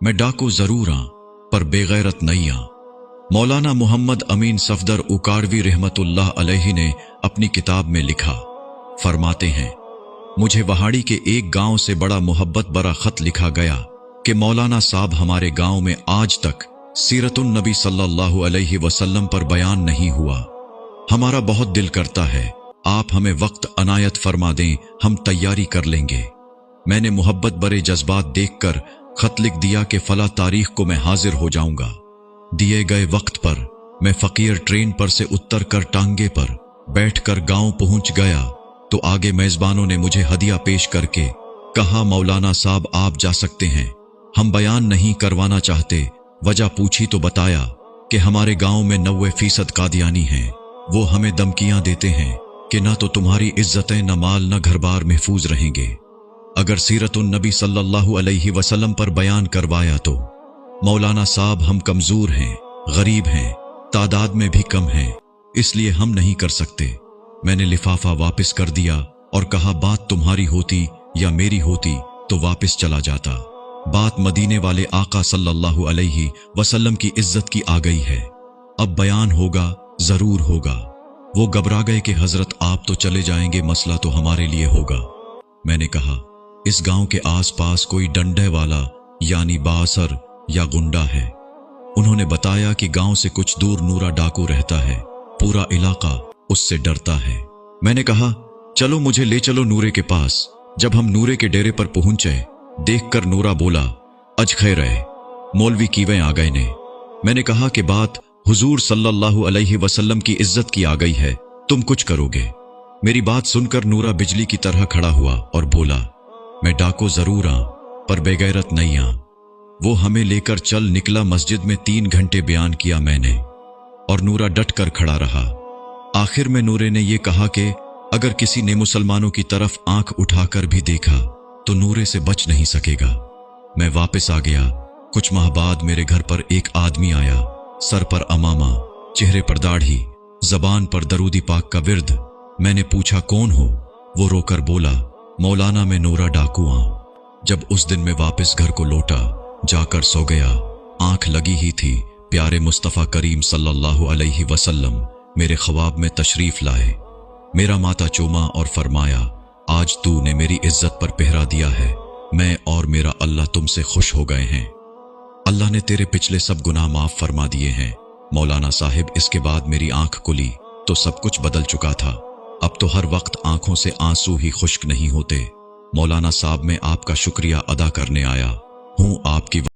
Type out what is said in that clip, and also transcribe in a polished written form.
मैं डाकू जरूर आं पर बेगैरत नहीं आं। मौलाना मोहम्मद अमीन सफदर उकारवी रहमतुल्लाह अलैहि ने अपनी किताब में लिखा, फरमाते हैं, मुझे वहाड़ी के एक गांव से बड़ा मोहब्बत भरा खत लिखा गया कि मौलाना साहब हमारे गांव में आज तक सीरतुन नबी सल्लल्लाहु अलैहि वसल्लम पर बयान नहीं हुआ। हमारा बहुत दिल करता है आप हमें वक्त अनायत फरमा दें, हम तैयारी कर लेंगे। मैंने मोहब्बत भरे जज्बात देखकर खत लिख दिया कि फला तारीख को मैं हाजिर हो जाऊंगा। दिए गए वक्त पर मैं फकीर ट्रेन पर से उतर कर टांगे पर बैठकर गांव पहुंच गया तो आगे मेजबानों ने मुझे हदिया पेश करके कहा, मौलाना साहब आप जा सकते हैं, हम बयान नहीं करवाना चाहते। वजह पूछी तो बताया कि हमारे गांव में 90% कादियानी हैं। वो हमें धमकियां देते हैं कि ना तो तुम्हारी इज्जतें, न माल, न घर बार महफूज रहेंगे। अगर सीरतुन नबी सल्लल्लाहु अलैहि वसल्लम पर बयान करवाया तो मौलाना साहब हम कमजोर हैं, गरीब हैं, तादाद में भी कम हैं, इसलिए हम नहीं कर सकते। मैंने लिफाफा वापस कर दिया और कहा, बात तुम्हारी होती या मेरी होती तो वापस चला जाता। बात मदीने वाले आका सल्लल्लाहु अलैहि वसल्लम की इज्जत की आ गई है, अब बयान होगा, जरूर होगा। वो घबरा गए कि हजरत आप तो चले जाएंगे, मसला तो हमारे लिए होगा। मैंने कहा, इस गांव के आसपास कोई डंडे वाला यानी बासर या गुंडा है। उन्होंने बताया कि गांव से कुछ दूर नूरा डाकू रहता है, पूरा इलाका उससे डरता है। मैंने कहा, चलो मुझे ले चलो नूरे के पास। जब हम नूरे के डेरे पर पहुंचे, देखकर नूरा बोला, अज खैर है, मौलवी कीवे आ गए ने। मैंने कहा कि बात हुजूर सल्लल्लाहु अलैहि वसल्लम की इज्जत की आ गई है, तुम कुछ करोगे। मेरी बात सुनकर नूरा बिजली की तरह खड़ा हुआ और बोला, मैं डाको जरूर आं पर बेगैरत नहीं आं। वो हमें लेकर चल निकला। मस्जिद में 3 घंटे बयान किया मैंने और नूरा डट कर खड़ा रहा। आखिर में नूरे ने यह कहा कि अगर किसी ने मुसलमानों की तरफ आंख उठाकर भी देखा तो नूरे से बच नहीं सकेगा। मैं वापस आ गया। कुछ माह बाद मेरे घर पर एक आदमी आया, सर पर अमामा, चेहरे पर दाढ़ी, जबान पर दरूदी पाक का विर्द। मैंने पूछा, कौन हो? वो रोकर बोला, मौलाना मैं नूरा डाकू आं। जब उस दिन मैं वापस घर को लौटा, जाकर सो गया। आंख लगी ही थी, प्यारे मुस्तफ़ा करीम सल्लल्लाहु अलैहि वसल्लम मेरे ख्वाब में तशरीफ लाए। मेरा माथा चूमा और फरमाया, आज तूने मेरी इज्जत पर पहरा दिया है, मैं और मेरा अल्लाह तुमसे खुश हो गए हैं। अल्लाह ने तेरे पिछले सब गुनाह माफ फरमा दिए हैं। मौलाना साहिब, इसके बाद मेरी आंख खुली तो सब कुछ बदल चुका था। अब तो हर वक्त आंखों से आंसू ही खुश्क नहीं होते। मौलाना साहब, मैं आपका शुक्रिया अदा करने आया हूं। आपकी